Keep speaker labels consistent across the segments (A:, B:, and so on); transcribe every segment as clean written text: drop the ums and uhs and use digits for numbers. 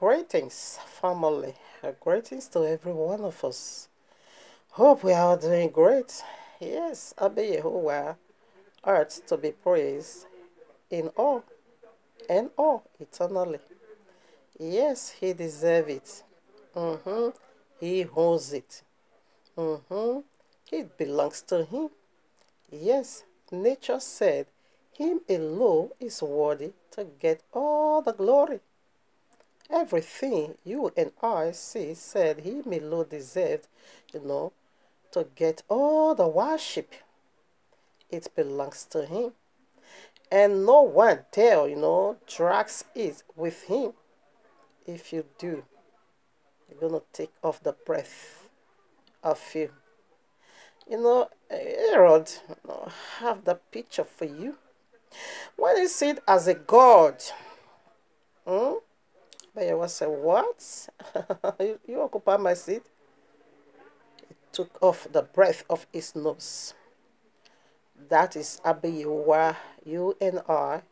A: Greetings, family. Greetings to every one of us. Hope we are all doing great. Yes, Abba Yahuwah, earth to be praised in all and all eternally. Yes, he deserves it. He owns it. It belongs to him. Yes, nature said him alone is worthy to get all the glory. Everything you and I see said him alone deserved, to get all the worship. It belongs to him. And no one dare, drags it with him. If you do, you're going to take off the breath of you. Herod, have the picture for you. When he said as a god, but you will say, what? you occupy my seat? He took off the breath of his nose. That is Abba Yahuwah, you and I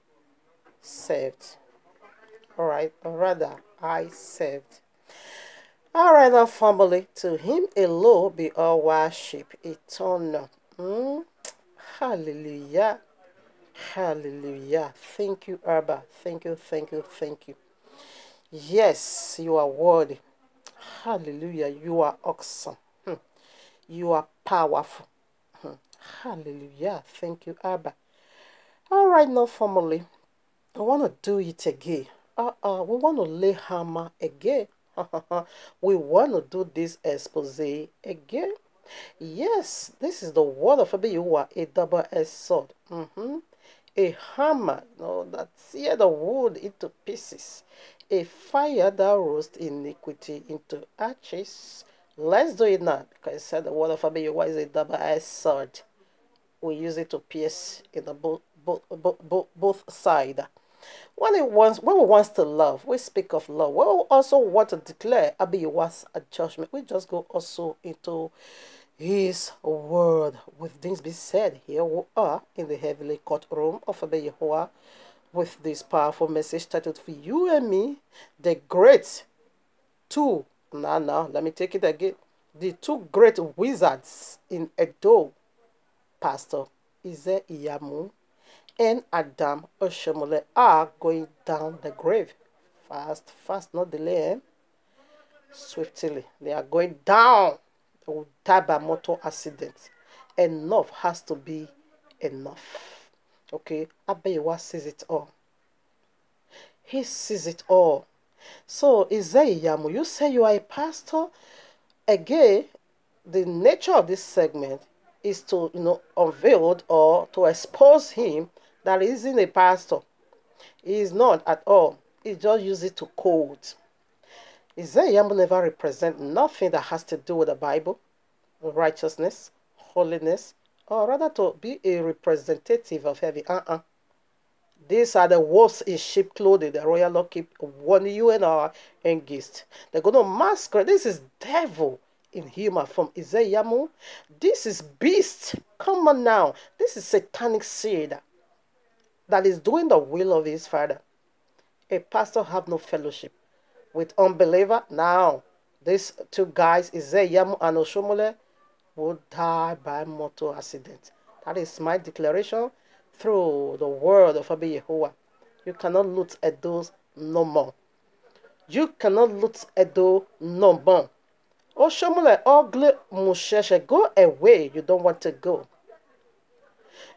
A: saved. Alright, or rather, I saved. Alright, our family, to him alone be all worship eternal. Hallelujah. Hallelujah. Thank you, Abba. Thank you, thank you, thank you. Yes, you are worthy. Hallelujah. You are awesome. You are powerful. Hallelujah. Thank you, Abba. Alright, now, family, I want to do it again. We want to lay hammer again. We want to do this expose again. Yes, this is the word of Abba Yahuwah, a double-edged sword. A hammer, that tear the wood into pieces. A fire that roasts iniquity into ashes. Let's do it now, because I said the word of Abba Yahuwah is a double-edged sword. We use it to pierce in the both sides. When we want to love, we speak of love. When we also want to declare Abba Yahuwah's judgment, we just go also into his word. With things be said, here we are in the heavenly courtroom of Abba Yahuwah with this powerful message titled for you and me, the great two. Now, let me take it again. The two great wizards in Edo, Pastor Iyamu and Adam Oshiomhole, are going down the grave. Fast, not delay. Swiftly. They are going down. They will die by motor accident. Enough has to be enough. Okay? Abba Yahuwah sees it all. He sees it all. So, Iyamu, you say you are a pastor. Again, the nature of this segment is to, unveil or to expose him that he isn't a pastor. He is not at all. He just uses it to quote. Iyamu never represent nothing that has to do with the Bible, righteousness, holiness, or rather to be a representative of heaven. These are the wolves in sheep clothing. The royal law keep warning you and our engaged. They're going to masquerade. This is devil in human form. Iyamu, this is beast. Come on now. This is satanic seed that is doing the will of his father. A pastor have no fellowship with unbeliever. Now, these two guys, Iyamu and Oshiomhole, will die by motor accident. That is my declaration through the word of Abba Yahuwah. You cannot loot Edo no more. You cannot loot Edo no more. Oshiomhole, ugly Musheshe, go away. You don't want to go.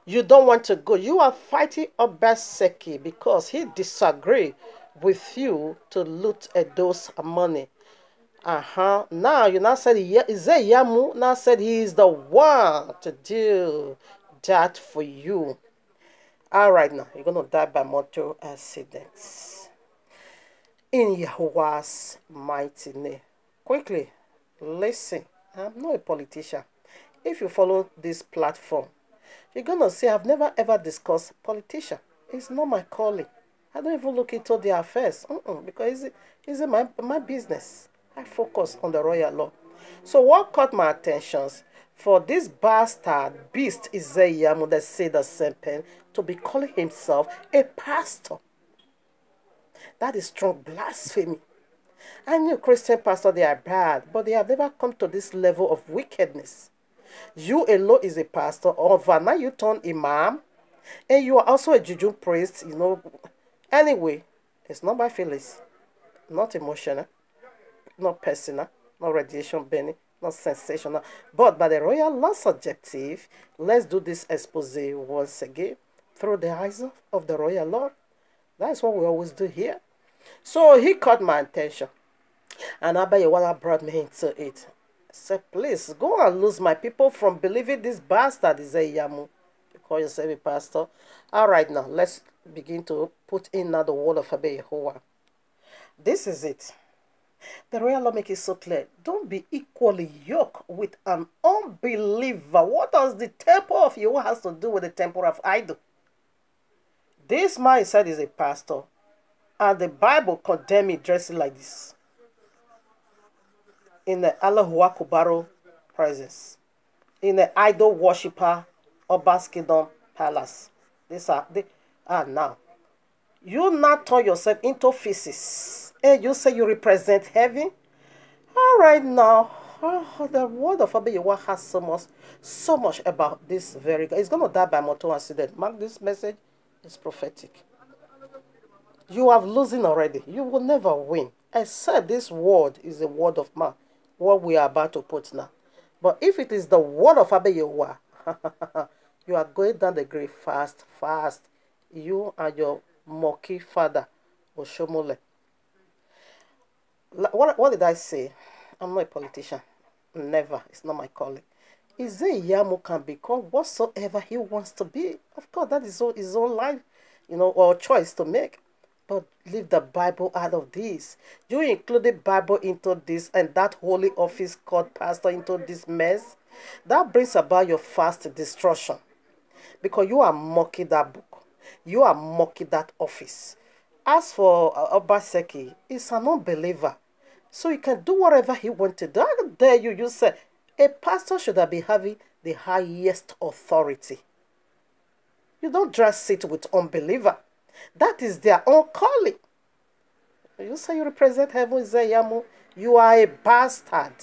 A: You don't want to go. You are fighting Obaseki because he disagreed with you to loot Edo's money. Now you now said Iyamu now said he is the one to do that for you. Alright, now you're gonna die by motor accidents. In Yahuwah's mighty name. Quickly, listen. I'm not a politician. If you follow this platform, you're gonna see I've never ever discussed politician. It's not my calling. I don't even look into their affairs. Because it's my business. I focus on the royal law. So what caught my attention for this bastard beast Iyamu, that said the serpent, to be calling himself a pastor? That is strong blasphemy. I knew Christian pastors, they are bad, but they have never come to this level of wickedness. You alone is a pastor, or now you turn imam, and you are also a juju priest, Anyway, it's not by feelings, not emotional, not personal, not radiation burning, not sensational, but by the royal law subjective. Let's do this expose once again through the eyes of the royal law. That's what we always do here. So he caught my attention, and Abba Yawala brought me into it. I said, please go and lose my people from believing this bastard is a Iyamu. You call yourself a pastor. All right, now let's begin to put in now the word of Abba Yahuwah. This is it. The royal law makes it so clear. Don't be equally yoked with an unbeliever. What does the temple of Yahuwah has to do with the temple of idol? This man said is a pastor, and the Bible condemns me dressing like this in the YAHUAH'S presence, in the idol worshiper Oba's kingdom palace. Now you now turn yourself into feces, and you say you represent heaven. All right, now the word of Abba Yahuwah has so much about this very guy. He's going to die by motor accident. Mark, this message is prophetic. You have losing already. You will never win. Except this word is the word of man, what we are about to put now. But if it is the word of Abba Yahuwah, you are going down the grave fast. You and your monkey father, Oshiomhole. What did I say? I'm not a politician. Never. It's not my calling. Is there Iyamu can become whatsoever he wants to be? Of course, that is his own life, or choice to make. But leave the Bible out of this. You included Bible into this, and that holy office called pastor into this mess. That brings about your fast destruction. Because you are mocking that book. You are mocking that office. As for Obaseki, he's an unbeliever. So he can do whatever he wants to do. How dare you say a pastor should have been having the highest authority. You don't just sit with unbeliever. That is their own calling. You say you represent heaven, Iyamu. You are a bastard.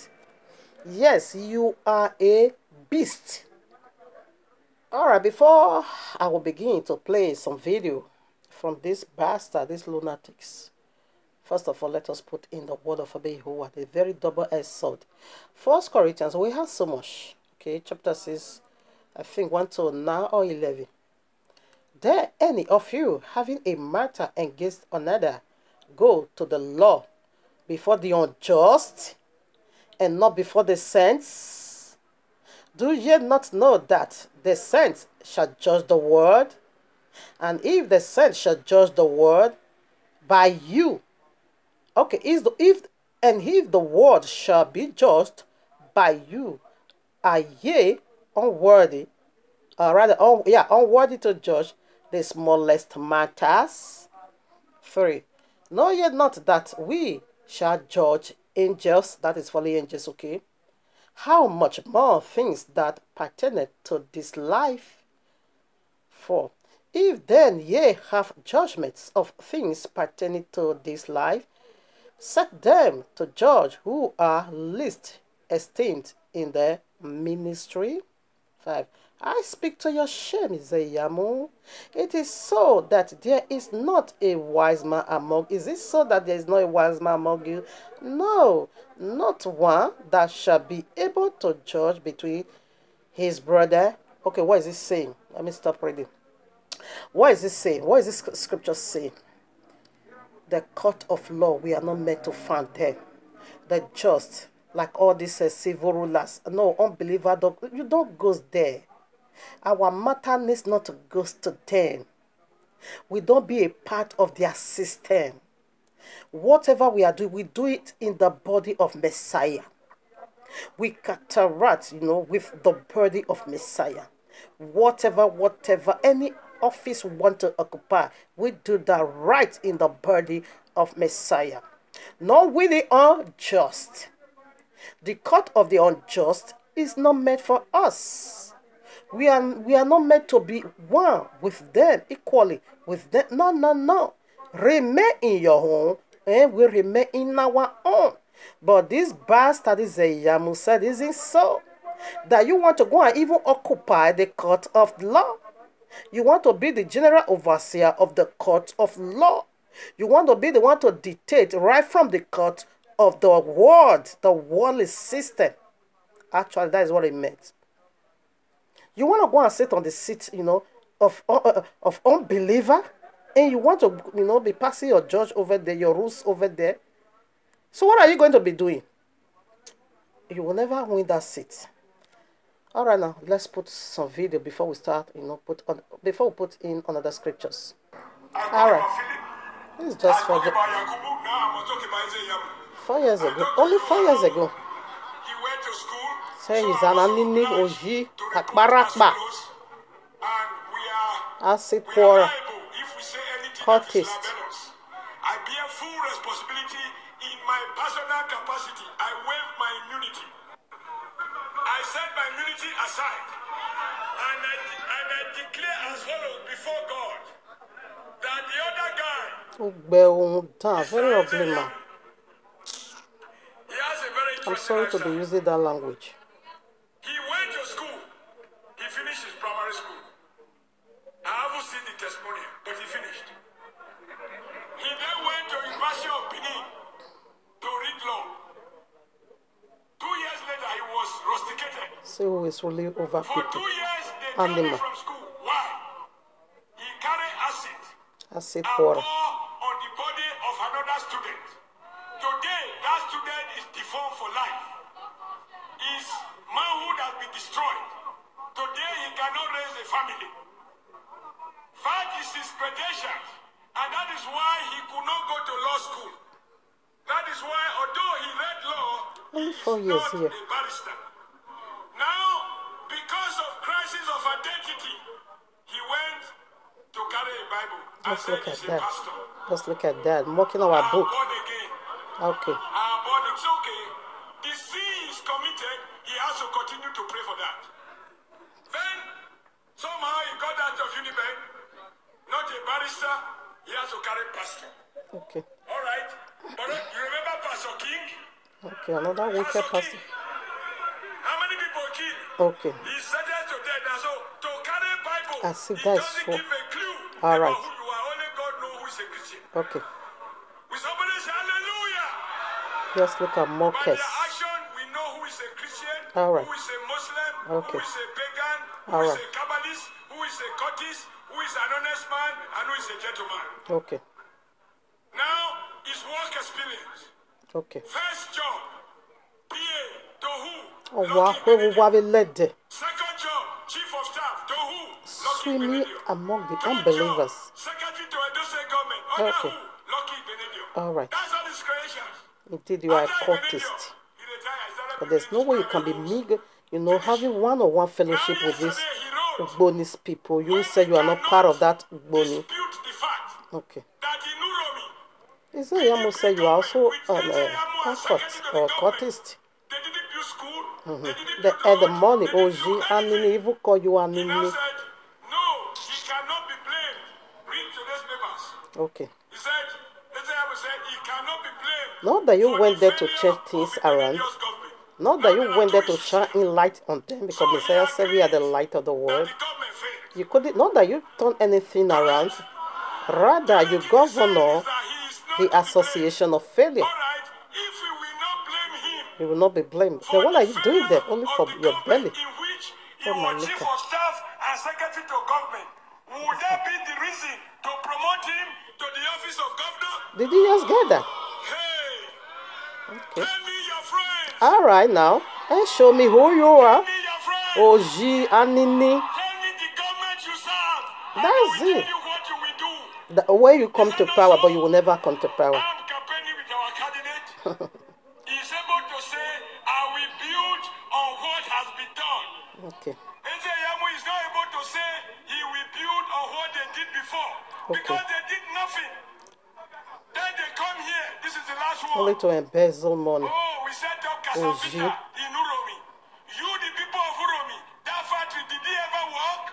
A: Yes, you are a beast. Alright, before I will begin to play some video from this bastard, these lunatics, first of all, let us put in the word of Abba Yahuwah, the very double-edged sword. 1 Corinthians, we have so much. Okay, chapter 6, I think 1 to 9 or 11. Dare any of you having a matter against another go to the law before the unjust and not before the saints? Do ye not know that the saints shall judge the world? And if the saints shall judge the world by you, okay, if the world shall be judged by you, are ye unworthy, unworthy to judge the smallest matters? 3. Know ye not that we shall judge angels, that is fallen angels, okay? How much more things that pertain to this life? 4. If then ye have judgments of things pertaining to this life, set them to judge who are least esteemed in the ministry. 5. I speak to your shame, Iyamu. It is so that there is not a wise man among you. Is it so that there is not a wise man among you? No, not one that shall be able to judge between his brother. Okay, what is it saying? Let me stop reading. What is it saying? What is this scripture saying? The court of law, we are not meant to find them. The just, like all these civil rulers. No, unbeliever, you don't go there. Our matter needs not to go to them. We don't be a part of their system. Whatever we are doing, we do it in the body of Messiah. We cataract, with the body of Messiah. Whatever, any office we want to occupy, we do that right in the body of Messiah. Not with the unjust. The court of the unjust is not meant for us. We are not meant to be one with them, equally with them. No. Remain in your home and we remain in our own. But this bastard is a Iyamu said, isn't so? That you want to go and even occupy the court of law. You want to be the general overseer of the court of law. You want to be the one to dictate right from the court of the world, the worldly system. Actually, that is what it meant. You want to go and sit on the seat, of unbeliever, and you want to, be passing your judge over there, your rules over there. So what are you going to be doing? You will never win that seat. All right, now let's put some video before we start. Before we put in another scriptures. All right, this is just for 4 years ago. Only 4 years ago.
B: He went to school.
A: Say he's an anini oji akbarakba. Acid pourer. Cultist.
B: I bear full responsibility in my personal capacity. I waive my immunity. I set my immunity aside, and I declare as follows before God that the other guy
A: Very ugly man.
B: he has a very
A: I'm sorry to be using that language.
B: He went to school. He finished his primary school. I haven't seen the testimonial, but he finished. He then went to University of Benin to read law. 2 years later, he was rusticated.
A: See who is really over
B: For 2
A: people.
B: years, they took him from school. Why? He carried acid
A: Acid
B: and
A: pourer.
B: pour on the body of another student. Today, that student is deformed for life. His manhood has been destroyed. Today, he cannot raise a family. That is his credentials, and that is why he could not go to law school. That is why, although he read law,
A: Only
B: he
A: 4
B: is
A: years
B: not
A: here.
B: a barrister. Now, because of crisis of identity, he went to carry a Bible and
A: Let's
B: said
A: look at
B: he's a
A: that.
B: pastor.
A: Let's look at that. Mocking our
B: I'm
A: book.
B: born again.
A: Okay.
B: I'm born. It's okay. The sin is committed. He has to continue to pray for that. Then, somehow he got out of Unibank, not a barrister. He has to carry pastor.
A: Okay.
B: All right. But you remember Pastor King?
A: Okay, another wicked pastor.
B: How many people killed?
A: Okay.
B: He sentenced to death. And so to carry Bible,
A: I see,
B: it
A: that is
B: doesn't
A: so.
B: give a clue
A: All
B: about
A: right.
B: who you are. Only God knows who is a Christian.
A: Okay.
B: Will somebody say hallelujah?
A: Let's look at more
B: By
A: cases.
B: their action, we know who is a Christian,
A: All right.
B: who is a Muslim,
A: Okay.
B: who is a pagan, who
A: All
B: is
A: right.
B: a Kabbalist, who is a cultist, who is an honest man, and who is a gentleman.
A: Okay.
B: Now, his work experience.
A: Okay.
B: First job, PA, to who?
A: Oh,
B: Lucky
A: wow. Who
B: Benedict.
A: will have led there?
B: Second job, chief of staff, to who? Lucky
A: Swimming
B: Benedict.
A: among the
B: Third
A: unbelievers.
B: job, secretary to Edo State government. Under
A: Okay.
B: who? Lucky Benedict.
A: All right.
B: That's all his creations.
A: Indeed, you are a
B: After
A: cultist.
B: Benedict, he retired. He started
A: But there's no way you can be meager, having one-on-one fellowship with these Ugbonis people. You say you are not part of that Ugboni.
B: dispute the fact
A: Okay.
B: that in Uromi,
A: Is it Iyamu say you are also
B: with
A: a
B: Iyamu as
A: court
B: secretary to
A: or
B: the
A: cultist?
B: they didn't build school, they didn't
A: They
B: build
A: had the
B: road,
A: money,
B: they didn't
A: Oji,
B: do
A: Anini,
B: anything.
A: even call you
B: He now
A: Anini.
B: said, no, he cannot be blamed. Read today's papers.
A: Okay.
B: He said, Iyamu said he cannot be blamed.
A: Not that you
B: for
A: went
B: the
A: there to
B: failure
A: change
B: of
A: things
B: the
A: around.
B: previous government.
A: Not that
B: Now
A: you
B: there are
A: went there
B: two
A: to
B: issues
A: shine in light on them because
B: So
A: Messiah
B: he
A: said we are the
B: agrees
A: light of the
B: that
A: world.
B: the government failed.
A: You couldn't, not that you turned anything around. Rather, you governor the association of failure.
B: All right, if we will not blame him
A: You will not be blamed.
B: for
A: Then what
B: the
A: are you doing there?
B: failure
A: Only
B: of
A: for
B: the
A: your belly.
B: government in which he
A: Oh, my
B: was chief
A: liquor.
B: of staff and secretary to government, would that be the reason to promote him to the office of governor?
A: Did you just get that?
B: Hey,
A: Okay.
B: tell me your friends.
A: All right now. And show me who you are.
B: Tell me your friends.
A: Oji, Anini.
B: Tell me the government you serve. And
A: That's
B: I will
A: it.
B: tell you what you will do.
A: The way you come to power, but you will never come to power.
B: I'm campaigning with our candidate. He's able to say, I will build on what has been done.
A: Okay.
B: Iyamu is not able to say he will build on what they did before. Because they did nothing. Then they come here. This is the last one.
A: Only to embezzle money.
B: Oh, we set up
A: Oji.
B: Casabita in Uromi. You, the people of Uromi, that factory, did it ever work?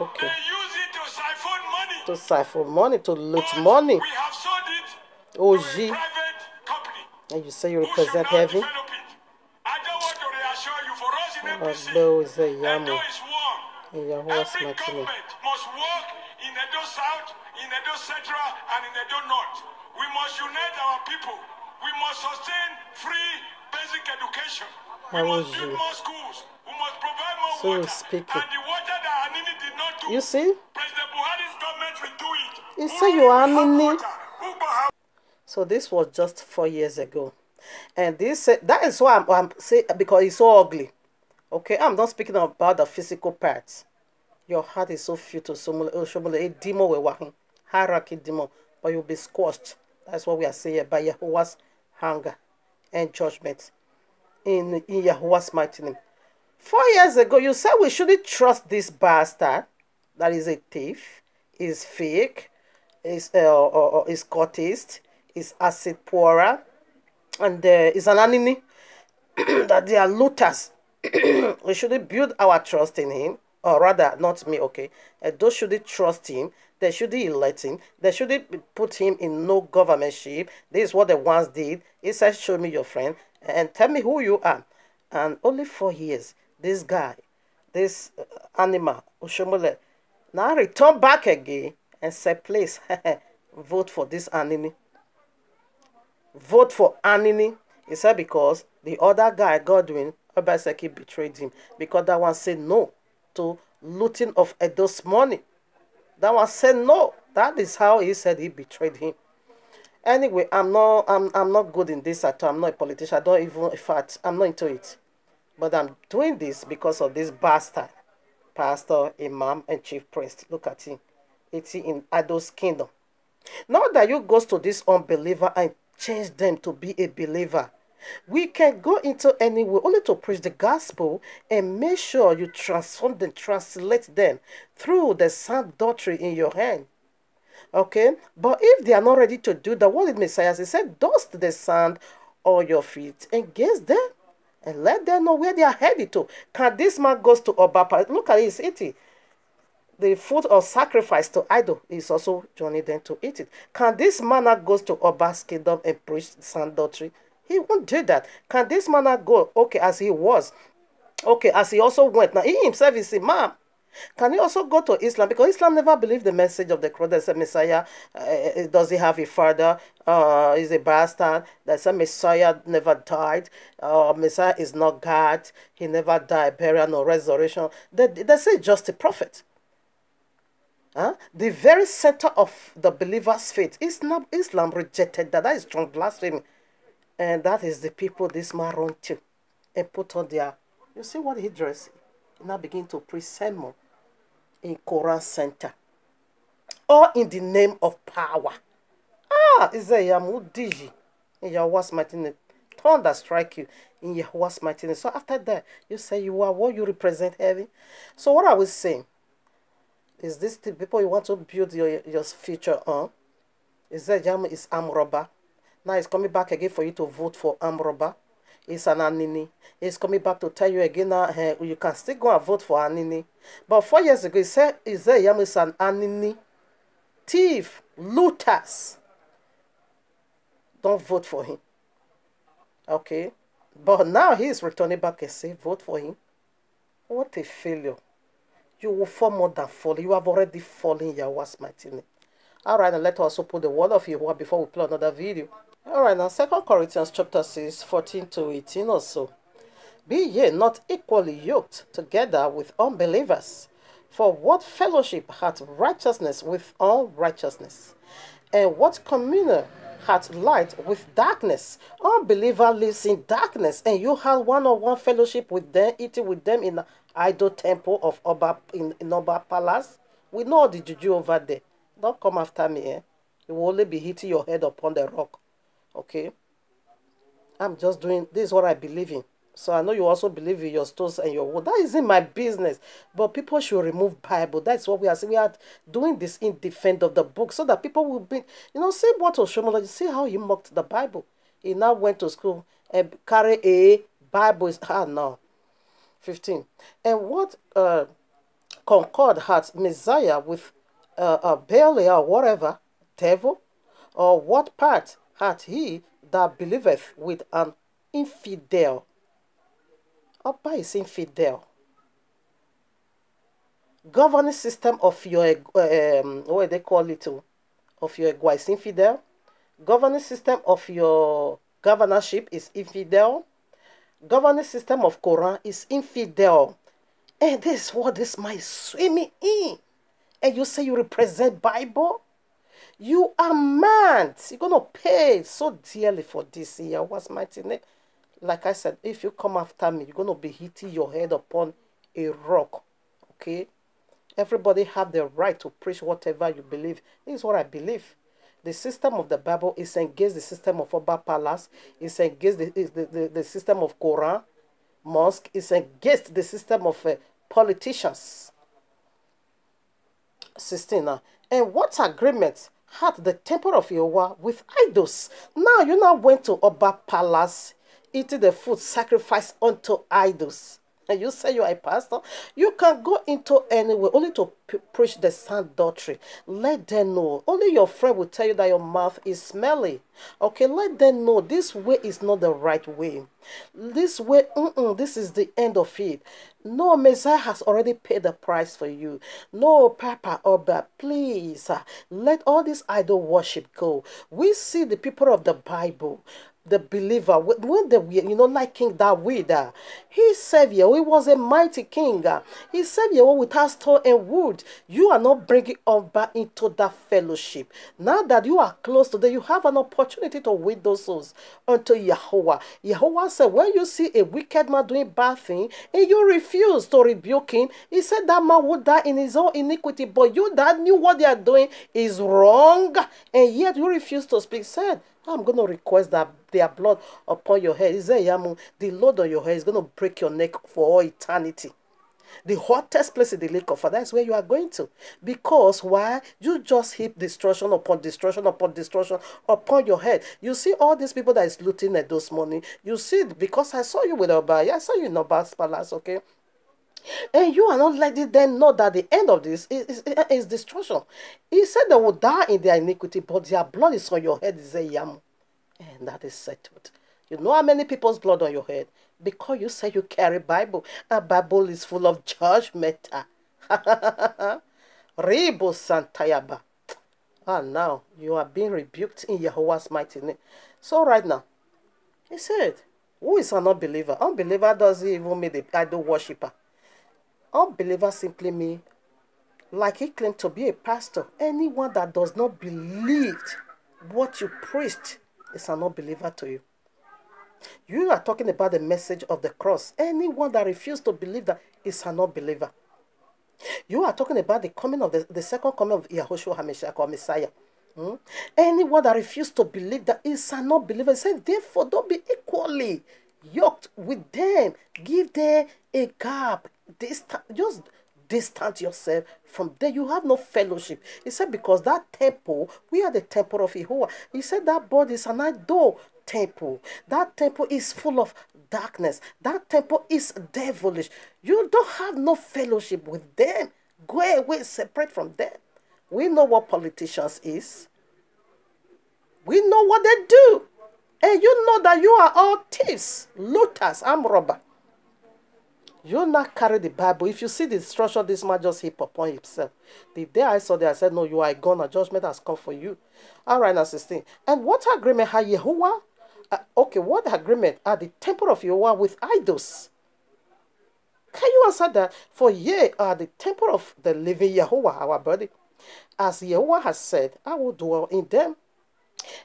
A: Okay.
B: They use it to siphon money.
A: To siphon money, to loot
B: But
A: money.
B: we have sold it
A: OG.
B: private company.
A: And you say you
B: Who shall
A: represent
B: not
A: heaven.
B: develop it? I don't want to reassure you, for us in APC,
A: Although is a
B: Edo
A: Iyamu.
B: is one.
A: In Yahuwah's
B: Every
A: mighty name.
B: government must work in Edo South, in Edo Central, and in Edo North. We must unite our people. We must sustain free basic education. We must build more schools. We must provide more
A: So
B: water.
A: he's speaking.
B: And the water that Anini did not do,
A: You see?
B: President Buhari's government will do it.
A: You say you are Anini.
B: Water.
A: So this was just 4 years ago. And this that is why I'm saying, because it's so ugly. Okay, I'm not speaking about the physical parts. Your heart is so filled to Oshiomhole, a demon will working, hierarchy demon, but you'll be squashed. That's what we are saying by Yahuwah's hunger and judgment in Yahuwah's mighty name. 4 years ago, you said we shouldn't trust this bastard that is a thief, is fake, is cultist, is acid pourer, and is an enemy, that they are looters. We shouldn't build our trust in him, or rather, not me, okay? Those shouldn't trust him. They shouldn't elect him. They shouldn't put him in no governmentship. This is what they once did. He said, show me your friend and tell me who you are. And only 4 years, this guy, this animal, Oshiomhole, now return back again and say, please, vote for this Anini. Vote for Anini. He said because the other guy, Godwin, Obaseki betrayed him. Because that one said no to looting of Edo's money. That one said no. That is how he said he betrayed him. Anyway, I'm not good in this at all. I'm not a politician. I don't even, in fact, I'm not into it. But I'm doing this because of this bastard. Pastor, Imam, and Chief Priest. Look at him. It's in Ado's kingdom. Not that you go to this unbeliever and change them to be a believer. We can go into anywhere only to preach the gospel and make sure you transform them, translate them through the sound doctrine in your hand. Okay? But if they are not ready to do that, what did Messiah say? He said, dust the sand on your feet and gaze them and let them know where they are headed to. Can this man goes to Obapa? Look at his eating. The food of sacrifice to idol is also joining them to eat it. Can this man that goes to Oba's kingdom and preach sound doctrine? He won't do that. Can this man not go, okay, as he was, okay, as he also went. Now, he himself is Imam. Can he also go to Islam? Because Islam never believed the message of the cross. That said Messiah, does he have a father? Is a bastard. That said Messiah never died. Messiah is not God. He never died, burial, no resurrection. They say just a prophet. The very center of the believer's faith, Islam rejected that. That is strong blasphemy. And that is the people this man run to and put on their, you see what he dressed? He now begin to preach sermon in Quran center. All in the name of power. Is a Iyamu Diji in Yahuwah's mighty name. Thunder strike you in Yahuwah's mighty name. So after that, you say you are what you represent heaven. So what are we saying? Is this the people you want to build your future on? Is that Iyamu is arm robber? Now it's coming back again for you to vote for arm robber. It's an Anini. It's coming back to tell you again now you can still go and vote for Anini. But 4 years ago, he said Iyamu is an Anini. Thief, looters. Don't vote for him. Okay? But now he is returning back and say, vote for him. What a failure. You will fall more than falling. You have already fallen in Yahuwah's mighty name. Alright, now let us also put the word of Yahuwah before we play another video. Alright, now 2 Corinthians chapter 6, 14 to 18 or so. Be ye not equally yoked together with unbelievers. For what fellowship hath righteousness with unrighteousness? And what communion hath light with darkness? Unbeliever lives in darkness, and you have one-on-one fellowship with them, eating with them in the idol temple of Oba in Oba Palace. We know the juju over there. Don't come after me, eh? You will only be hitting your head upon the rock. Okay? I'm just doing, this is what I believe in. So I know you also believe in your stones and your wood. That isn't my business. But people should remove Bible. That's what we are saying. We are doing this in defense of the book so that people will be, see what Oshiomhole, see how he mocked the Bible. He now went to school and carry a Bible. No. 15. And what concord had Messiah with Baal or whatever, devil? Or what part hath he that believeth with an infidel. Oba is infidel. Governing system of your what they call it of your egua is infidel. Governing system of your governorship is infidel. Governing system of Quran is infidel. And this is what this might swimming in. And you say you represent Bible? You are mad. You're gonna pay so dearly for this year. What's mighty name? Like I said, if you come after me, you're gonna be hitting your head upon a rock. Okay? Everybody have the right to preach whatever you believe. This is what I believe. The system of the Bible is against the system of Oba Palace. It's against the system of Quran mosque. It's against the system of politicians. 16 now. And what agreement had the temple of Yahuwah with idols? Now you now went to Oba Palace, eating the food sacrificed unto idols. And you say you are a pastor, you can go into anywhere only to preach the sound doctrine. Let them know. Only your friend will tell you that your mouth is smelly. Okay, let them know this way is not the right way. This way, this is the end of it. No, Messiah has already paid the price for you. No, Papa Oba, please, let all this idol worship go. We see the people of the Bible, the believer, when they were, like King David, he saved you. He was a mighty king. He saved you without stone and wood. You are not bringing Oba into that fellowship. Now that you are close to them, you have an opportunity to win those souls unto Yahuwah. Yahuwah said, when you see a wicked man doing bad thing and you refuse to rebuke him, he said that man would die in his own iniquity. But you that knew what they are doing is wrong, and yet you refuse to speak. Said, I'm going to request that their blood upon your head. He said, Iyamu, the load on your head is going to break your neck for all eternity. The hottest place in the lake of fire, that's where you are going to. Because why? You just heap destruction upon destruction upon destruction upon your head. You see all these people that is looting at those money. You see, because I saw you with Oba. I saw you in Oba's palace, okay? And you are not letting them know that the end of this is destruction. He said they will die in their iniquity, but their blood is on your head, is a yam. And that is settled. You know how many people's blood on your head? Because you say you carry Bible. A Bible is full of judgment. Rebo Santayaba. And now you are being rebuked in Yahuwah's mighty name. So right now, he said, who is an unbeliever? Unbeliever doesn't even mean the idol worshipper. Unbeliever simply means, like he claimed to be a pastor, anyone that does not believe what you preached is an unbeliever to you. You are talking about the message of the cross. Anyone that refuses to believe that is an unbeliever. You are talking about the coming of the second coming of Yahushua HaMashiach or Messiah. Anyone that refuses to believe that is an unbeliever. Say, therefore, don't be equally yoked with them. Give them a gap. Just distance yourself from there. You have no fellowship. He said, because that temple, we are the temple of Yahuwah. He said that body is an idol temple. That temple is full of darkness. That temple is devilish. You don't have no fellowship with them. Go away, separate from them. We know what politicians is. We know what they do. And you know that you are all thieves, looters, armed robber. You not carry the Bible. If you see the destruction, this man just heap upon himself. The day I saw that, I said, no, you are gone. A judgment has come for you. All right, now 16. And what agreement had Yahuwah? Okay, what agreement are the temple of Yahuwah with idols? Can you answer that? For ye are the temple of the living Yahuwah, our body. As Yahuwah has said, I will dwell in them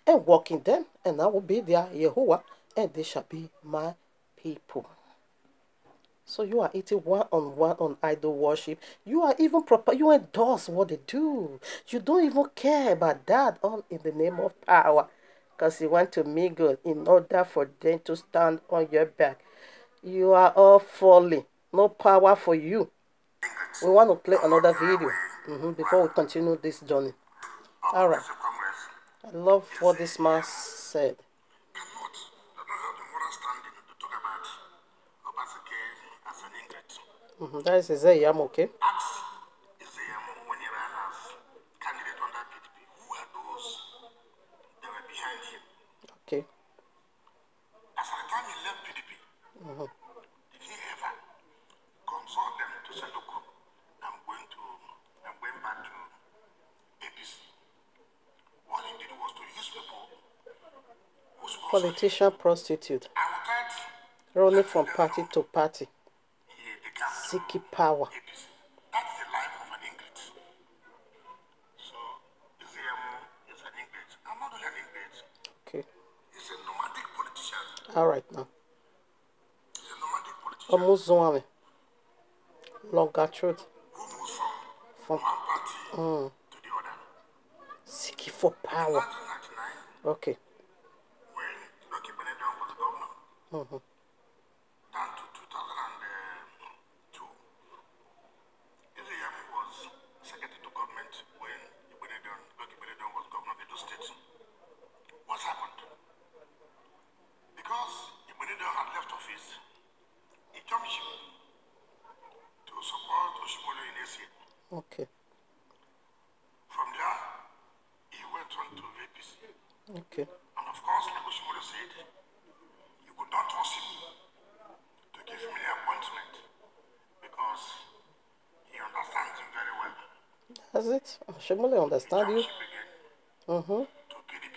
A: and walk in them, and I will be their Yahuwah, and they shall be my people. So you are eating one-on-one on idol worship. You are even proper. You endorse what they do. You don't even care about that, all in the name of power. Because you want to mingle in order for them to stand on your back. You are all falling. No power for you. We want to play another video before we continue this journey. All right. I love what this man said. That is Iyamu, okay?
B: Ask Iyamu when he ran as candidate on that PDP. Who are those that were behind him? Did he ever consult them to say, look, I'm going back to APC? What he did was to use people who sponsored
A: Politician prostitute.
B: and without
A: Running from party to party.
B: he became
A: Seeking power.
B: APC. That's the life of an English. So, Iyamu is an English. I'm not only an English.
A: Okay.
B: He's a nomadic politician.
A: All right now.
B: He's a nomadic politician
A: Omuzwame. Longer truth.
B: who moves
A: From
B: from one party to the other.
A: seeking for power.
B: 1999,
A: Okay.
B: when Lucky Benedict was the governor, down to 2002, Iyamu was secretary to government when Lucky Benedict was governor of Edo State. What happened? Because Benedict had left office, he jumped ship to support Oshiomhole in ACA.
A: Okay.
B: From there, he went on to APC.
A: Okay.
B: And of course, like Oshiomhole said, you could not trust him to give him an appointment because he understands him very well.
A: That's it. Oshiomhole understand you.
B: Jumped ship again to PDP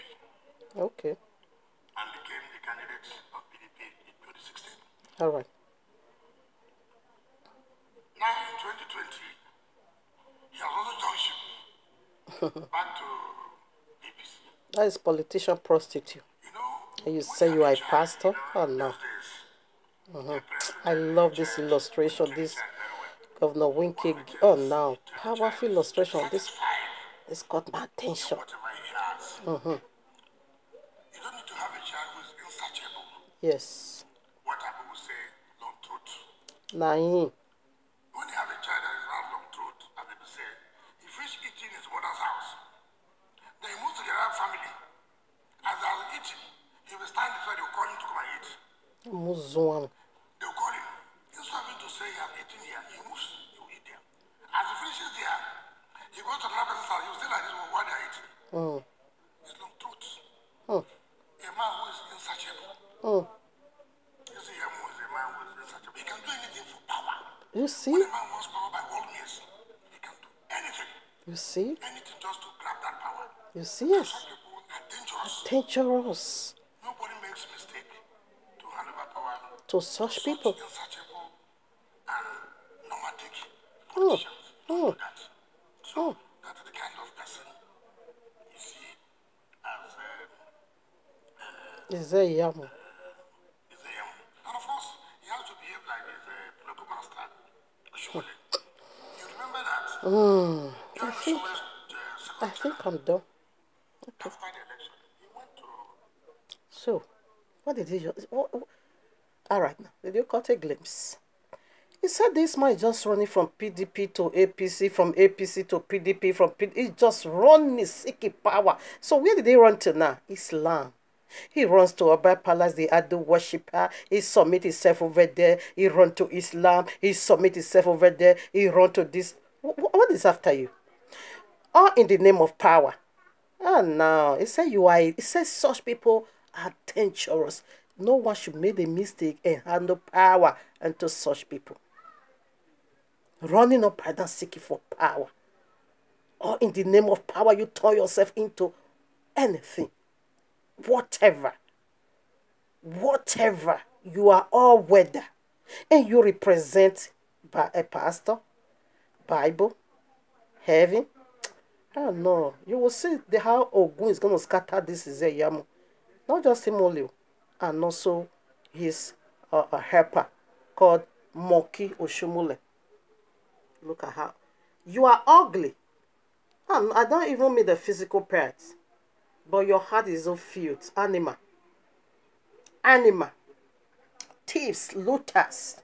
A: Okay.
B: and became the candidate of PDP in 2016.
A: All right.
B: Now in 2020, he has also jumped ship back to APC.
A: That is politician prostitute.
B: You know,
A: And you
B: when
A: say you are a
B: child,
A: pastor? Oh
B: in
A: no.
B: those days,
A: I love this illustration. This Governor Winky. Oh no. Powerful illustration. This got my attention.
B: whatever he has. You don't need to have a child who is insatiable.
A: Yes.
B: What I will say, long truth.
A: Naim.
B: When you have a child that is not long truth, as they say, he finishes eating in his mother's house. Then he moves to the Arab family. As they are eating, he will stand before they will call him to come and eat.
A: Omuzwame.
B: They will call him. Instead of him to say, you have eaten here, he moves, he will eat there. As he finishes there, he goes to another person's house, he will stay like this while they are eating. It's long truth. A man who is insatiable. You see, Iyamu is a man who is insatiable. He can do anything for power.
A: You see?
B: When a man wants power by all means, he can do anything.
A: You see?
B: Anything just to grab that power.
A: You see? Yes.
B: Some people are dangerous.
A: Dangerous
B: Nobody makes mistake to hand over power
A: to such people.
B: insatiable and nomadic politicians. Don't do that. So that is the kind of person you see as
A: Is there Iyamu?
B: is Iyamu. And of course, he has to behave like his political master, Oshiomhole. You remember that? During Oshiomhole's
A: I
B: second
A: think I'm done.
B: after the election, he went to
A: So, what did he just... All right now, did you cut a glimpse? He said this man is just running from PDP to APC, from APC to PDP, from PDP. He's just running, seeking power. So where did he run to now? Islam. He runs to Oba Palace, the idol worshipper. He submit himself over there. He run to Islam. He submit himself over there. He run to this. What is after you? All in the name of power. Oh no, it said you are. It says such people are dangerous. No one should make a mistake and handle power unto such people. Running up and down seeking for power. Or in the name of power, you turn yourself into anything. Whatever. Whatever. You are all weather. And you represent by a pastor, Bible, heaven. Oh no, you will see how Ogun is going to scatter this Iyamu. Not just him only, and also his a helper called Monkey Oshiomhole. Look at how. You are ugly. And I don't even mean the physical parts, but your heart is so filled. Animal. Animal. Thieves, looters.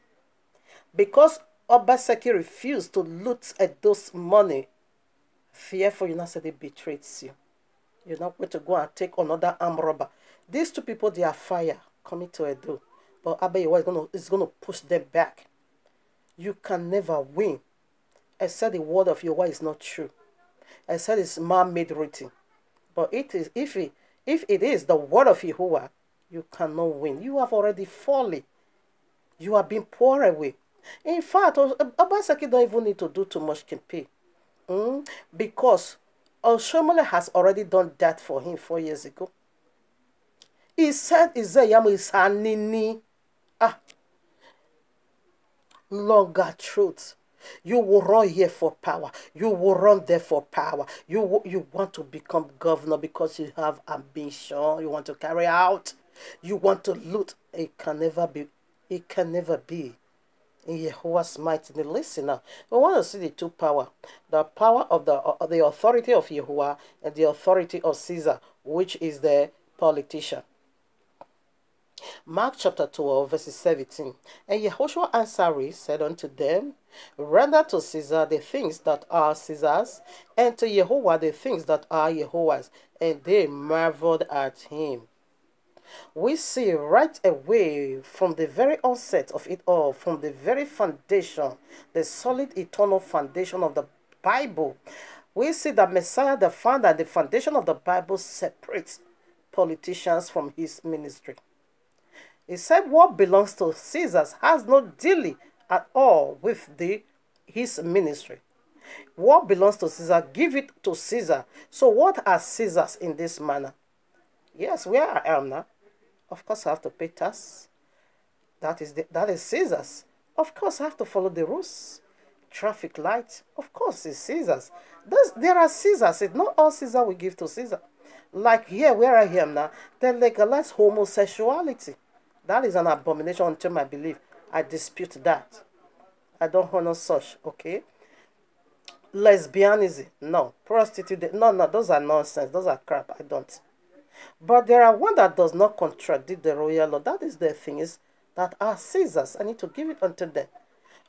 A: Because Obaseki refused to loot at those money, fearful, you not say they betrayed you. You're not going to go and take another armed robber. These two people, they are fire coming to Edo. But Abayewa is going to push them back. You can never win. I said the word of Yahweh is not true. I said it's man-made written. But it is if it is the word of Yahuwah, you cannot win. You have already fallen. You are being poured away. In fact, Obaseki don't even need to do too much campaign. Because Oshiomhole has already done that for him 4 years ago. He said Iyamu is Hanini. Ah, longer truth. You will run here for power. You will run there for power. You want to become governor because you have ambition. You want to carry out. You want to loot. It can never be. It can never be. In Yahuwah's mighty name. Listen now. We want to see the two power. The power of the authority of Yahuwah and the authority of Caesar, which is the politician. Mark chapter 12, verses 17. And Yahushua answering said unto them, render to Caesar the things that are Caesar's, and to Yahuwah the things that are Yahuwah's. And they marveled at him. We see right away from the very onset of it all, from the very foundation, the solid eternal foundation of the Bible, we see that Messiah, the founder and the foundation of the Bible, separates politicians from his ministry. He said what belongs to Caesar has no dealing at all with his ministry. What belongs to Caesar, give it to Caesar. So what are Caesars in this manner? Yes, where I am now, of course I have to pay tax. That is Caesar's. Of course I have to follow the rules. Traffic lights, of course it's Caesar's. There are Caesars. It's not all Caesar we give to Caesar. Like here where I am now, they legalize homosexuality. That is an abomination unto my belief. I dispute that. I don't honor such, okay? Lesbianism, no. Prostitute, no, those are nonsense. Those are crap. I don't. But there are one that does not contradict the royal law. That is the things that are Caesar's. I need to give it unto them.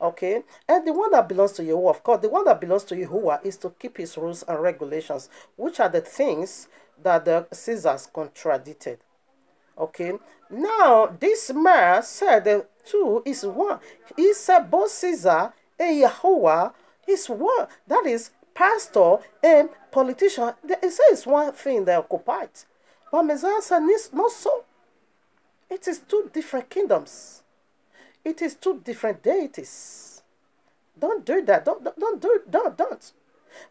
A: Okay? And the one that belongs to Yahuwah, of course, the one that belongs to Yahuwah is to keep his rules and regulations, which are the things that the Caesars contradicted. Okay? Now, this man said the two is one. He said both Caesar and Yahuwah is one. That is pastor and politician. He says it's one thing they occupied. But Messiah said not so. It is two different kingdoms. It is two different deities. Don't do that. Don't do it. Don't.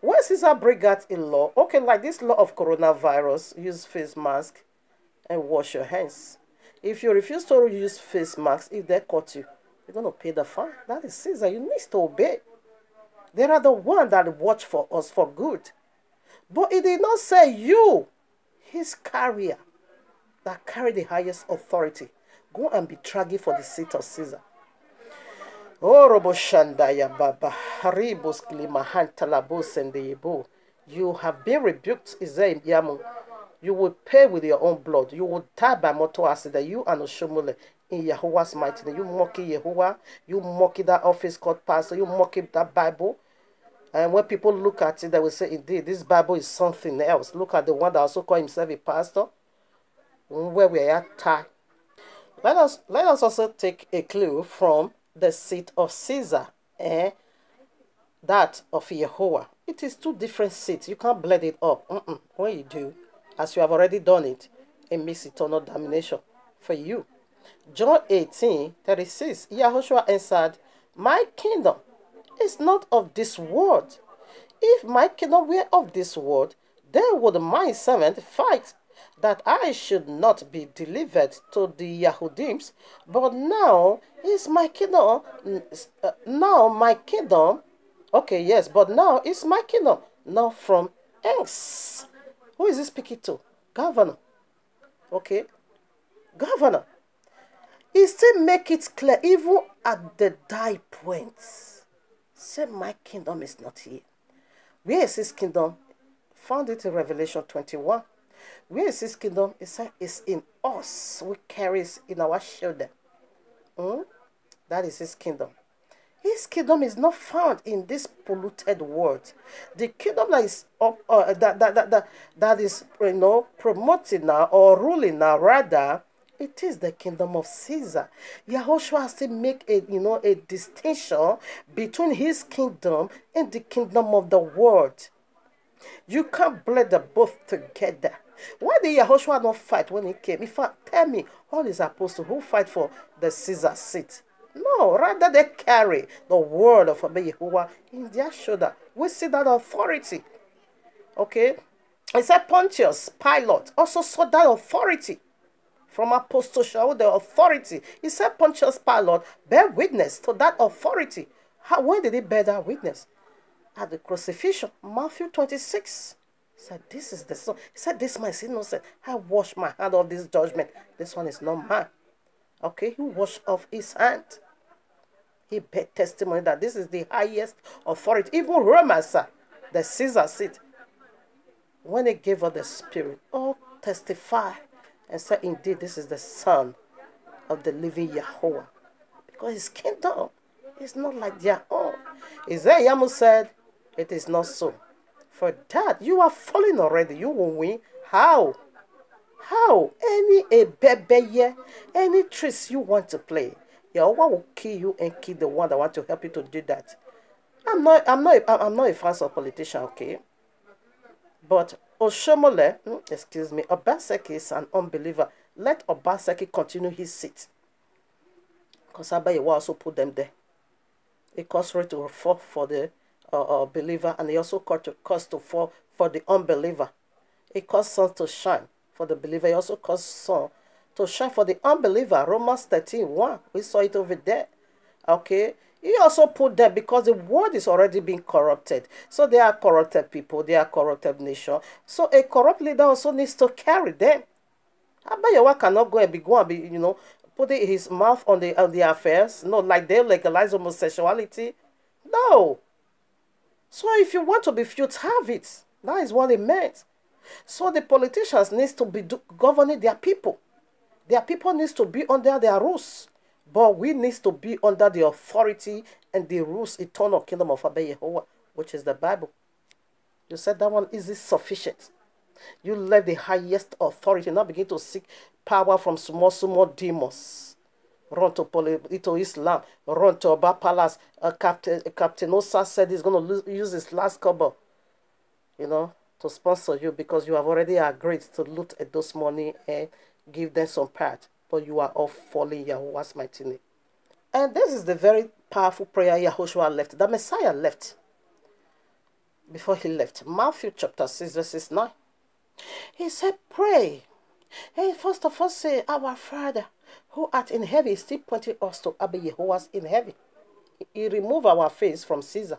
A: When Caesar bring out a law, okay, like this law of coronavirus, use face mask and wash your hands. If you refuse to use face masks, if they caught you, you're going to pay the fine. That is Caesar. You need to obey. They are the one that watch for us for good. But he did not say you, his carrier, that carry the highest authority, go and be dragging for the seat of Caesar. Oh, Robo Shandaya Baba, Haribos Klimahantalabos and the Yebo. You have been rebuked, Iyamu. You will pay with your own blood. You will die by motor accident. You and Oshiomhole in Yahuwah's mighty name. You mocking Yahuwah. You mocking that office called pastor. You mocking that Bible. And when people look at it, they will say, indeed, this Bible is something else. Look at the one that also called himself a pastor. Where we are at. Let us also take a clue from the seat of Caesar and that of Yahuwah. It is two different seats. You can't blend it up. When you do, as you have already done it, it makes eternal damnation for you. John 18:36, Yahushua answered, my kingdom is not of this world. If my kingdom were of this world, then would my servant fight that I should not be delivered to the Yahudims. But now is my kingdom, okay, yes, but now is my kingdom, not from hence. Who is he speaking to? Governor. Okay, governor. He still make it clear, even at the die points. Say, my kingdom is not here. Where is his kingdom? Found it in Revelation 21. Where is his kingdom? It's in us. We carry it in our shoulder. That is his kingdom. His kingdom is not found in this polluted world. The kingdom that is that is promoting now or ruling now, rather, it is the kingdom of Caesar. Yahushua has to make a distinction between his kingdom and the kingdom of the world. You can't blend them both together. Why did Yahushua not fight when he came? In fact, tell me, all his apostles who fight for the Caesar seat. No, rather they carry the word of Yahuwah in their shoulder. We see that authority. Okay? It said Pontius Pilate also saw that authority from Apostle Shaul, the authority. He said Pontius Pilate bear witness to that authority. Where did he bear that witness? At the crucifixion. Matthew 26. He said, this is the son. He said, this man is innocent. I wash my hand of this judgment. This one is not mine. Okay, he washed off his hand. He bear testimony that this is the highest authority. Even Romans, the Caesar seat, when they gave her the Spirit, all testify and say, indeed, this is the Son of the living Yahuwah. Because his kingdom is not like their own. Iyamu said, it is not so. For that, you are falling already. You will win. How? How? Any tricks you want to play, Yahuwah will kill you and kill the one that want to help you to do that. I'm not a fan of politician, okay? But Oshiomhole, excuse me, Obaseki is an unbeliever. Let Obaseki continue his seat. Because Abayewa also put them there. It caused rain to fall for the believer, and he also caused to fall for the unbeliever. It caused sun to shine for the believer. He also caused sun to shine for the unbeliever. Romans 13:1. We saw it over there. Okay? He also put them because the word is already being corrupted. So they are corrupted people. They are corrupted nation. So a corrupt leader also needs to carry them. Abayewa cannot go and be, putting his mouth on the affairs. No, like they legalize homosexuality. No. So if you want to be feuds, have it. That is what it meant. So the politicians needs to be governing their people. Their people needs to be under their rules. But we need to be under the authority and the rules, eternal kingdom of Abba Yehovah, which is the Bible. You said that one is sufficient. You let the highest authority now begin to seek power from small demons. Run to Islam. Run to Oba Palace. Captain Osa said he's going to use his last cover, to sponsor you because you have already agreed to loot at those money and give them some part. But you are all falling Yahuwah's mighty name. And this is the very powerful prayer Yahushua left. The Messiah left. Before he left. Matthew chapter 6 verses 9. He said, pray. And first of all say, our Father, who art in heaven, is still pointing us to Abba Yahuwah's in heaven. He removed our face from Caesar.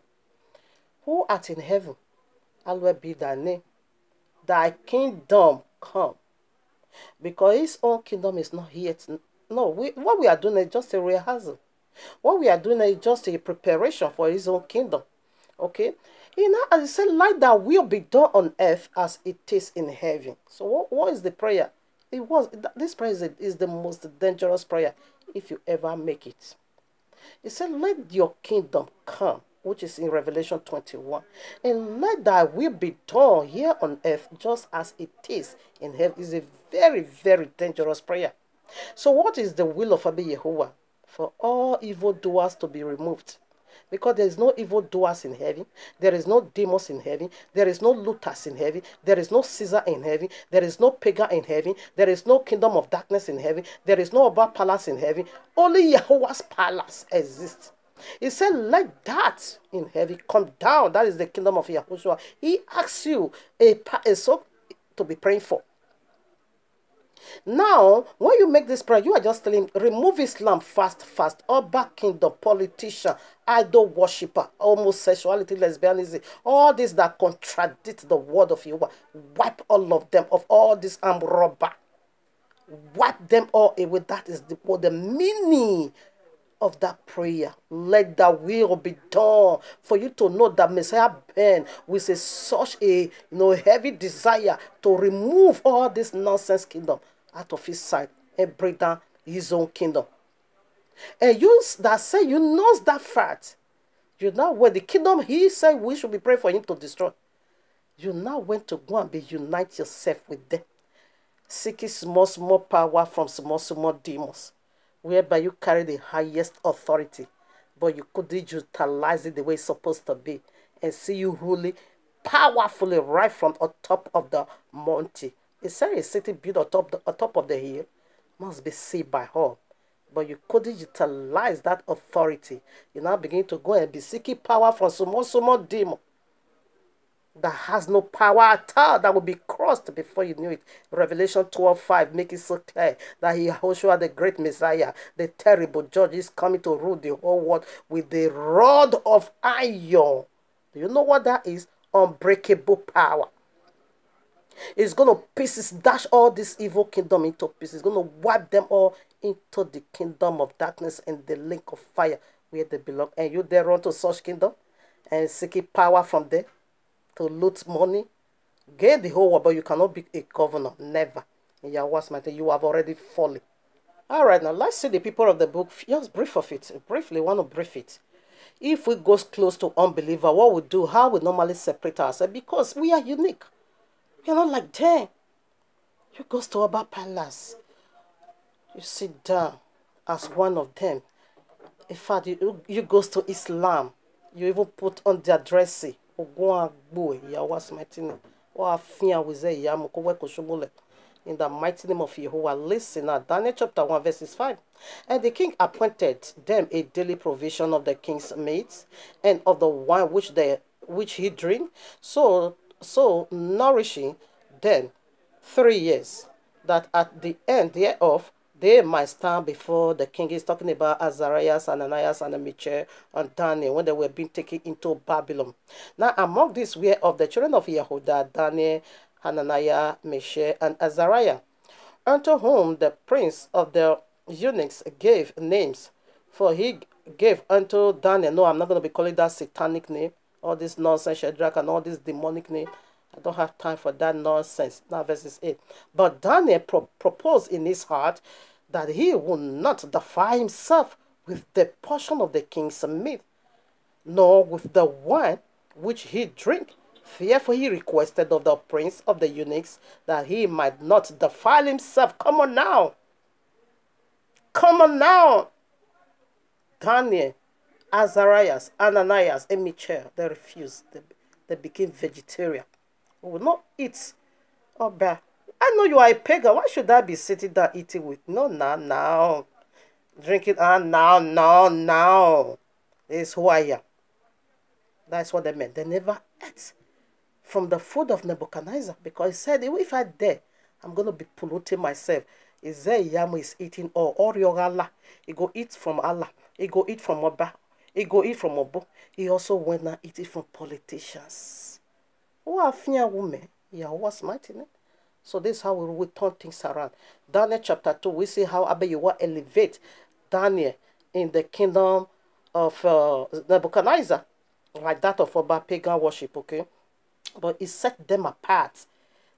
A: Who art in heaven, hallowed be thy name. Thy kingdom come. Because his own kingdom is not yet. No, what we are doing is just a rehearsal. What we are doing is just a preparation for his own kingdom. Okay? As he said, like that will be done on earth as it is in heaven. So what is the prayer? This prayer is the most dangerous prayer if you ever make it. He said, let your kingdom come, which is in Revelation 21. And let thy will be done here on earth just as it is in heaven. Is a very, very dangerous prayer. So what is the will of Abba Yehovah? For all evildoers to be removed. Because there is no evildoers in heaven. There is no demons in heaven. There is no looters in heaven. There is no Caesar in heaven. There is no pagan in heaven. There is no kingdom of darkness in heaven. There is no Oba palace in heaven. Only Yahuwah's palace exists. He said, let that in heaven come down. That is the kingdom of Yahushua. He asks you a soul to be praying for. Now, when you make this prayer, you are just telling him, remove Islam fast. Oba kingdom, politician, idol worshipper, homosexuality, lesbianism, all this that contradict the word of Yahuwah. Wipe all of them of all this armed robber. Wipe them all away. That is the meaning of that prayer. Let that will be done for you to know that Messiah Ben with such a heavy desire to remove all this nonsense kingdom out of his sight and bring down his own kingdom. And you that say you know that fact, you now when the kingdom he said we should be praying for him to destroy, you now went to go and be unite yourself with them, seeking small power from small demons, whereby you carry the highest authority, but you couldn't utilize it the way it's supposed to be, and see you ruling powerfully right from on top of the mountain. It said a city built on top of the hill must be seen by all. but you couldn't utilize that authority. You now begin to go and be seeking power from small demon that has no power at all, that will be crossed before you knew it. Revelation 12:5 make it so clear that Yahushua, the great Messiah, the terrible judge, is coming to rule the whole world with the rod of iron. Do you know what that is? Unbreakable power. It's going to pieces, dash all this evil kingdom into pieces. It's going to wipe them all into the kingdom of darkness and the lake of fire where they belong. And you there run to such kingdom and seeking power from there to loot money, gain the whole world, but you cannot be a governor. Never. In Yahuah's mighty, you have already fallen. All right, now let's see the people of the book. Just brief of it. Briefly, want to brief it. If we go close to unbeliever, what we do, how we normally separate ourselves, because we are unique. We are not like them. You go to Oba Palace, you sit down as one of them. In fact, you go to Islam, you even put on their dressing. Yahuah's mighty name. In the mighty name of Yahuwah, listen now. Daniel chapter 1, verses 5. And the king appointed them a daily provision of the king's meat and of the wine which he drink, so nourishing them 3 years, that at the end thereof they might stand before the king. He's talking about Azarias, Ananias, and Mishael, and Daniel when they were being taken into Babylon. Now, among these were of the children of Yehuda, Daniel, Hananiah, Mishael, and Azariah, unto whom the prince of the eunuchs gave names. For he gave unto Daniel, no, I'm not going to be calling that satanic name, all this nonsense, Shadrach, and all this demonic name. I don't have time for that nonsense. Now, verses 8. But Daniel proposed in his heart that he would not defile himself with the portion of the king's meat, nor with the wine which he drank. Therefore he requested of the prince of the eunuchs that he might not defile himself. Come on now. Come on now. Daniel, Azarias, Ananias, and Mishael, they refused. They became vegetarian. We will not eat. Oh, bah. I know you are a pagan. Why should I be sitting down eating with? No, now. Drinking, now. This is who I am. That's what they meant. They never ate from the food of Nebuchadnezzar, because he said, if I dare, I'm going to be polluting myself. Is there Iyamu is eating all your Allah? He go eat from Allah. He go eat from Oba. He go eat from Obo. He also went and eat it from politicians. Who are fear women? Yahuah's mighty name. So this is how we turn things around. Daniel chapter 2, we see how Yahuwah elevate Daniel in the kingdom of Nebuchadnezzar, like that of Oba pagan worship, okay? But he set them apart.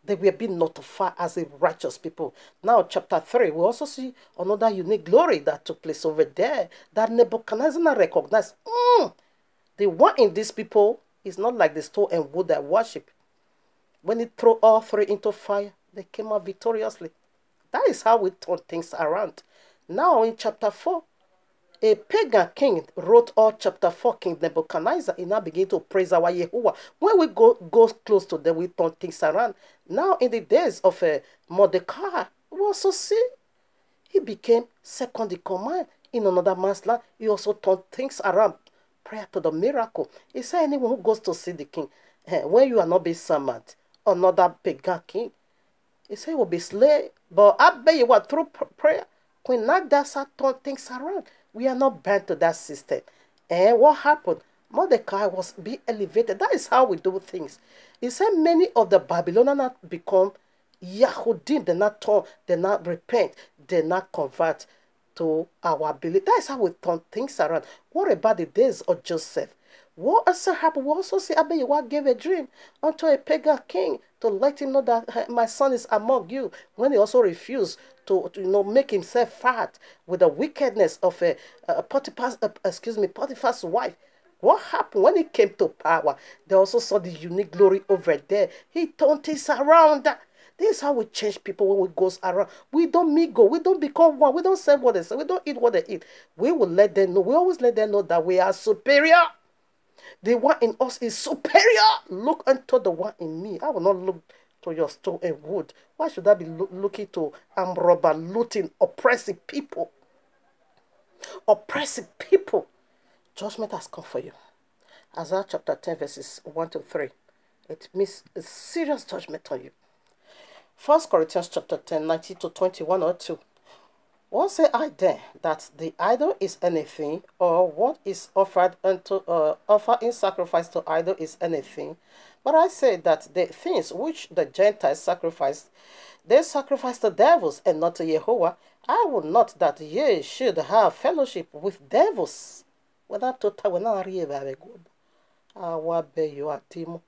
A: They were being notified as a righteous people. Now, chapter 3, we also see another unique glory that took place over there, that Nebuchadnezzar recognized. The one in these people is not like the stone and wood that worship. When he threw all three into fire, they came out victoriously. That is how we turn things around. Now, in chapter 4, a pagan king wrote all chapter 4, King Nebuchadnezzar. He now began to praise our Yahuwah. When we go close to them, we turn things around. Now, in the days of Mordecai, we also see he became second in command in another man's land. He also turned things around prior to the miracle. He said, anyone who goes to see the king, when you are not being summoned, another pagan king, he said, will be slain. But I bet you what, through prayer, Queen Nadasa turned things around. We are not bound to that system. And what happened? Mordecai was being elevated. That is how we do things. He said many of the Babylonians become Yahudim. They not turn, they not repent, they not convert to our belief. That is how we turn things around. What about the days of Joseph? What also happened? We also see Abiyawa gave a dream unto a pagan king to let him know that my son is among you, when he also refused to make himself fat with the wickedness of Potiphar's wife. What happened when he came to power? They also saw the unique glory over there. He turned things around. This is how we change people when we go around. We don't mingle. We don't become one. We don't say what they say. We don't eat what they eat. We will let them know. We always let them know that we are superior. The one in us is superior. Look unto the one in me. I will not look to your stone and wood. Why should I be looking to armed robber, looting, oppressing people? oppressing people, judgment has come for you. Isaiah chapter 10, verses 1 to 3. It means a serious judgment on you. 1 Corinthians chapter 10, 19 to 21 or 2. What say I then, that the idol is anything, or what is offered in sacrifice to idol is anything? But I say that the things which the Gentiles sacrifice, they sacrifice to devils and not to Jehovah. I would not that ye should have fellowship with devils. Without total, when I read you are Timo.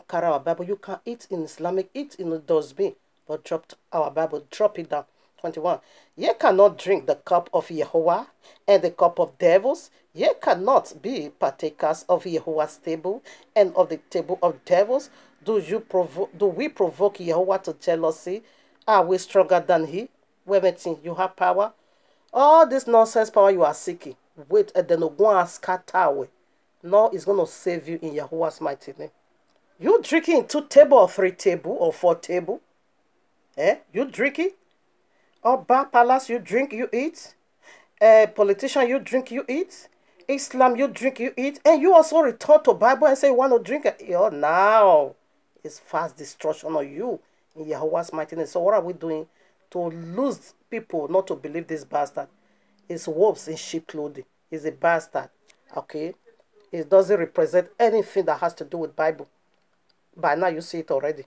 A: Carry our Bible. You can eat in Islamic, eat in the dustbin, but drop our Bible, drop it down. 21. Ye cannot drink the cup of Jehovah and the cup of devils. Ye cannot be partakers of Jehovah's table and of the table of devils. Do we provoke Jehovah to jealousy? Are we stronger than he? Waiting, you have power. All this nonsense power you are seeking. Wait, and then go and scatter away. No, it's going to save you in Yahuwah's mighty name. You drinking in 2 table or 3 table or 4 table? You drinking? Or bar palace, you drink, you eat. Politician, you drink, you eat. Islam, you drink, you eat. And you also return to Bible and say you want to drink it. Now it's fast destruction on you in Yahuwah's mighty name. So what are we doing to lose people not to believe this bastard? It's wolves in sheep clothing. It's a bastard. Okay? It doesn't represent anything that has to do with Bible. By now you see it already.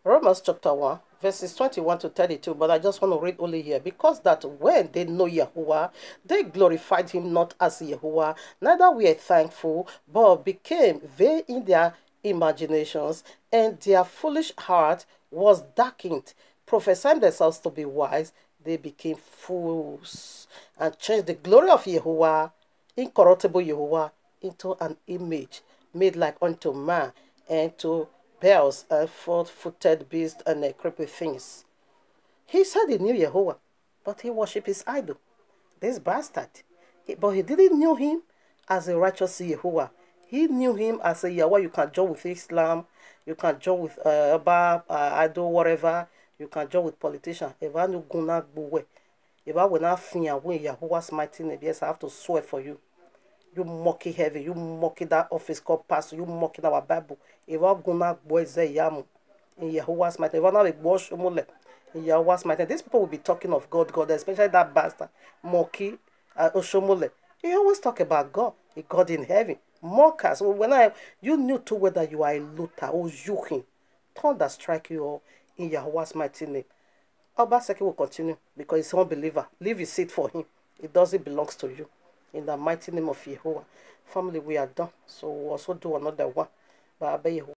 A: Romans chapter 1, verses 21 to 32, but I just want to read only here. Because that when they know Yahuwah, they glorified him not as Yahuwah, neither were thankful, but became vain in their imaginations, and their foolish heart was darkened. Prophesying themselves to be wise, they became fools, and changed the glory of Yahuwah, incorruptible Yahuwah, into an image made like unto man, and to bears and 4-footed beasts and creepy things. He said he knew Jehovah, but he worshipped his idol. This bastard. But he didn't know him as a righteous Jehovah. He knew him as a Yahweh. You can join with Islam. You can join with idol, whatever. You can join with politicians. If I know guna buwe, if I will not fear when Yahuwah's mighty name, yes, I have to swear for you. You mocking heavy, you mocking that office called pastor, you mocking our Bible. If I gonna boy say Iyamu in Yahuwah's mighty, if I not a Oshiomhole in Yahuwah's mighty, these people will be talking of God, especially that bastard, Moki, Oshiomhole. He always talk about God, a God in heaven. Mockers. When you knew too whether you are a Luther or Yuhin, thunder strike you all in Yahuwah's mighty name. Obaseki will continue because he's an unbeliever. Leave his seat for him. It doesn't belong to you. In the mighty name of Yahuwah. Family, we are done. So we'll also do another one. But I beg you.